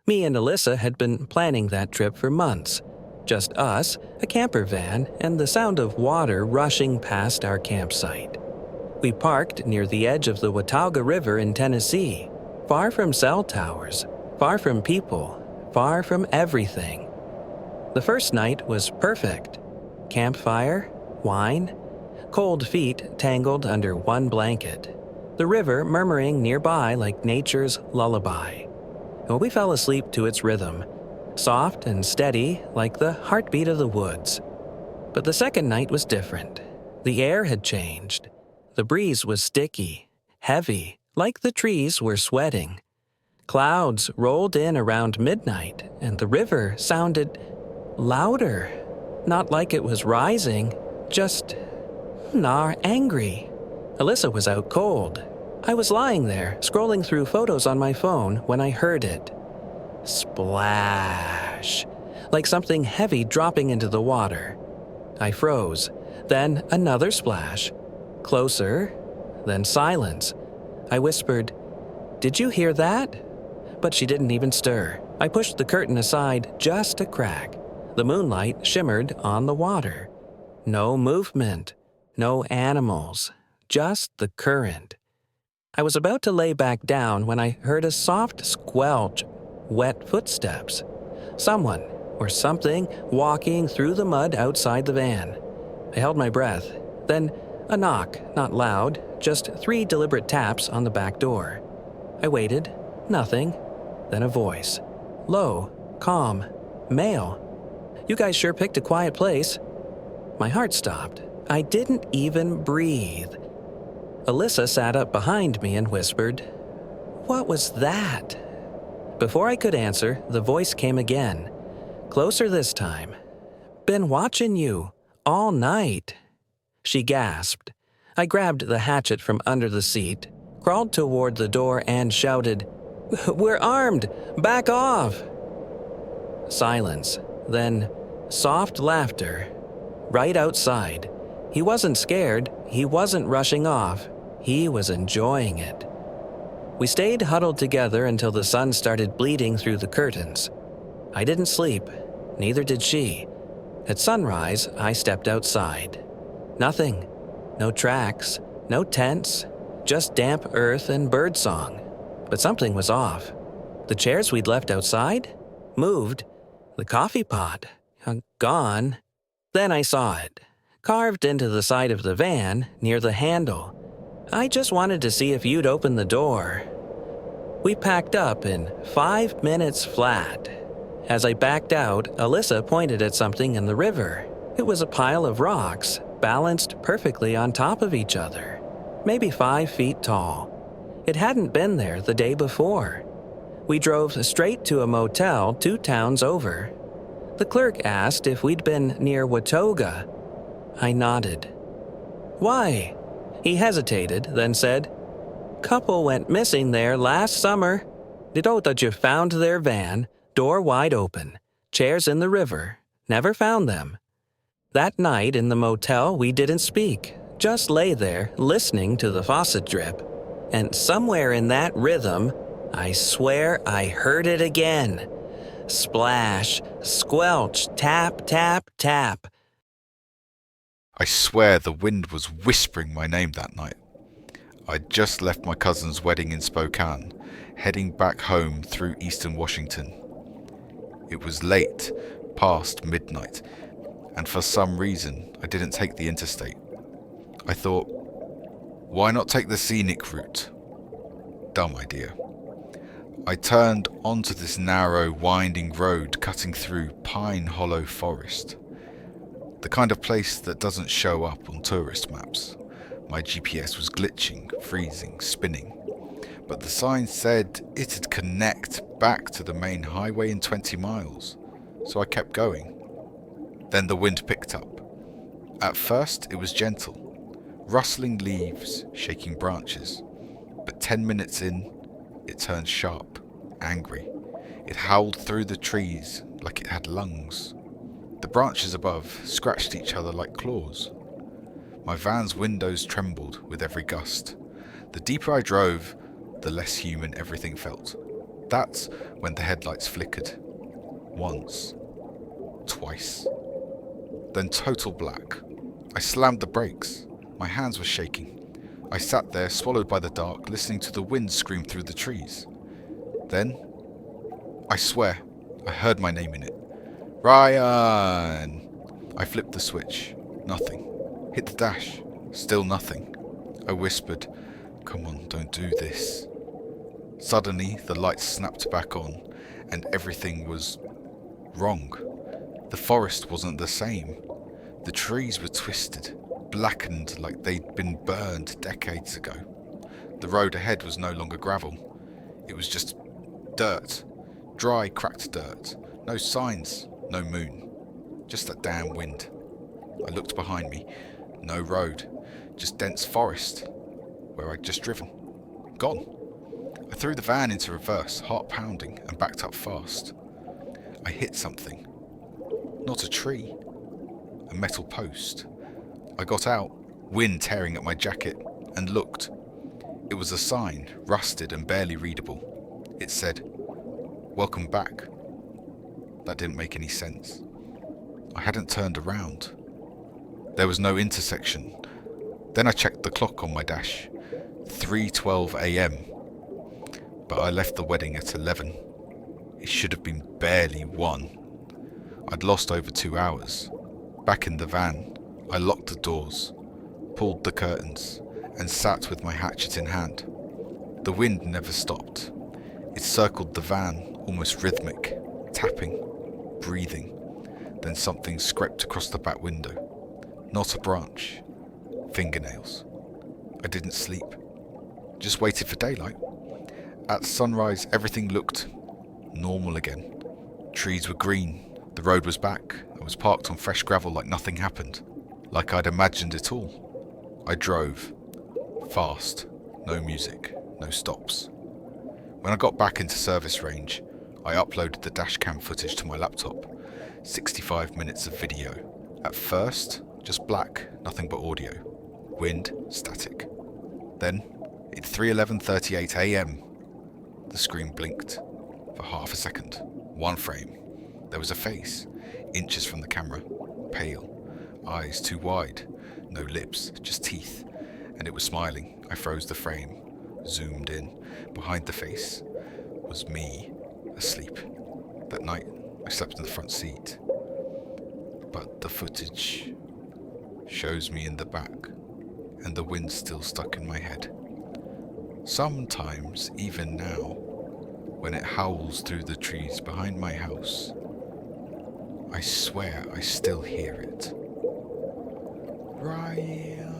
Me and Alyssa had been planning that trip for months. Just us, a camper van, and the sound of water rushing past our campsite. We parked near the edge of the Watauga River in Tennessee, far from cell towers, far from people, far from everything. The first night was perfect. Campfire, wine, cold feet tangled under one blanket, the river murmuring nearby like nature's lullaby. And we fell asleep to its rhythm, soft and steady like the heartbeat of the woods. But the second night was different. The air had changed. The breeze was sticky, heavy, like the trees were sweating. Clouds rolled in around midnight, and the river sounded louder. Not like it was rising, just angry. Alyssa was out cold. I was lying there, scrolling through photos on my phone when I heard it. Splash! Like something heavy dropping into the water. I froze. Then another splash. Closer. Then silence. I whispered, "Did you hear that?" But she didn't even stir. I pushed the curtain aside just a crack. The moonlight shimmered on the water. No movement. No animals. Just the current. I was about to lay back down when I heard a soft squelch, wet footsteps. Someone or something walking through the mud outside the van. I held my breath. Then a knock, not loud, just 3 deliberate taps on the back door. I waited. Nothing. Then a voice. Low, calm, male. "You guys sure picked a quiet place." My heart stopped. I didn't even breathe. Alyssa sat up behind me and whispered, "What was that?" Before I could answer, the voice came again. Closer this time. "Been watching you. All night." She gasped. I grabbed the hatchet from under the seat, crawled toward the door and shouted, "We're armed! Back off!" Silence. Then soft laughter. Right outside. He wasn't scared. He wasn't rushing off. He was enjoying it. We stayed huddled together until the sun started bleeding through the curtains. I didn't sleep. Neither did she. At sunrise, I stepped outside. Nothing. No tracks. No tents. Just damp earth and birdsong. But something was off. The chairs we'd left outside? Moved. The coffee pot? Gone. Then I saw it. Carved into the side of the van, near the handle. I just wanted to see if you'd open the door. We packed up in 5 minutes flat. As I backed out, Alyssa pointed at something in the river. It was a pile of rocks, balanced perfectly on top of each other. Maybe 5 feet tall. It hadn't been there the day before. We drove straight to a motel 2 towns over. The clerk asked if we'd been near Watauga. I nodded. "Why?" He hesitated, then said, "Couple went missing there last summer. They wrote that you found their van, door wide open, chairs in the river. Never found them. That night in the motel we didn't speak, just lay there listening to the faucet drip. And somewhere in that rhythm, I swear I heard it again. Splash, squelch, tap, tap, tap." I swear the wind was whispering my name that night. I'd just left my cousin's wedding in Spokane, heading back home through eastern Washington. It was late, past midnight, and for some reason I didn't take the interstate. I thought, why not take the scenic route? Dumb idea. I turned onto this narrow, winding road cutting through Pine Hollow Forest. The kind of place that doesn't show up on tourist maps. My GPS was glitching, freezing, spinning. But the sign said it'd connect back to the main highway in 20 miles, so I kept going. Then the wind picked up. At first it was gentle, rustling leaves, shaking branches. But 10 minutes in, it turned sharp, angry. It howled through the trees like it had lungs. The branches above scratched each other like claws. My van's windows trembled with every gust. The deeper I drove, the less human everything felt. That's when the headlights flickered. Once. Twice. Then total black. I slammed the brakes. My hands were shaking. I sat there, swallowed by the dark, listening to the wind scream through the trees. Then, I swear, I heard my name in it. Ryan! I flipped the switch. Nothing. Hit the dash. Still nothing. I whispered, "Come on, don't do this." Suddenly, the lights snapped back on, and everything was wrong. The forest wasn't the same. The trees were twisted, blackened like they'd been burned decades ago. The road ahead was no longer gravel. It was just dirt. Dry, cracked dirt. No signs, no moon. Just that damn wind. I looked behind me. No road. Just dense forest. Where I'd just driven. Gone. I threw the van into reverse, heart pounding, and backed up fast. I hit something. Not a tree. A metal post. I got out, wind tearing at my jacket, and looked. It was a sign, rusted and barely readable. It said, "Welcome back." That didn't make any sense. I hadn't turned around. There was no intersection. Then I checked the clock on my dash. 3:12 a.m. But I left the wedding at 11. It should have been barely 1. I'd lost over 2 hours. Back in the van, I locked the doors, pulled the curtains, and sat with my hatchet in hand. The wind never stopped. It circled the van, almost rhythmic, tapping, breathing. Then something scraped across the back window. Not a branch. Fingernails. I didn't sleep. Just waited for daylight. At sunrise, everything looked normal again. Trees were green. The road was back. I was parked on fresh gravel like nothing happened. Like I'd imagined it all. I drove. Fast. No music. No stops. When I got back into service range, I uploaded the dashcam footage to my laptop. 65 minutes of video. At first, just black, nothing but audio. Wind, static. Then, at 3:11:38 a.m, the screen blinked. For half a second. One frame. There was a face, inches from the camera. Pale. Eyes too wide. No lips, just teeth. And it was smiling. I froze the frame. Zoomed in. Behind the face was me, asleep. That night, I slept in the front seat. But the footage shows me in the back, and the wind's still stuck in my head. Sometimes, even now, when it howls through the trees behind my house, I swear I still hear it. Ryan.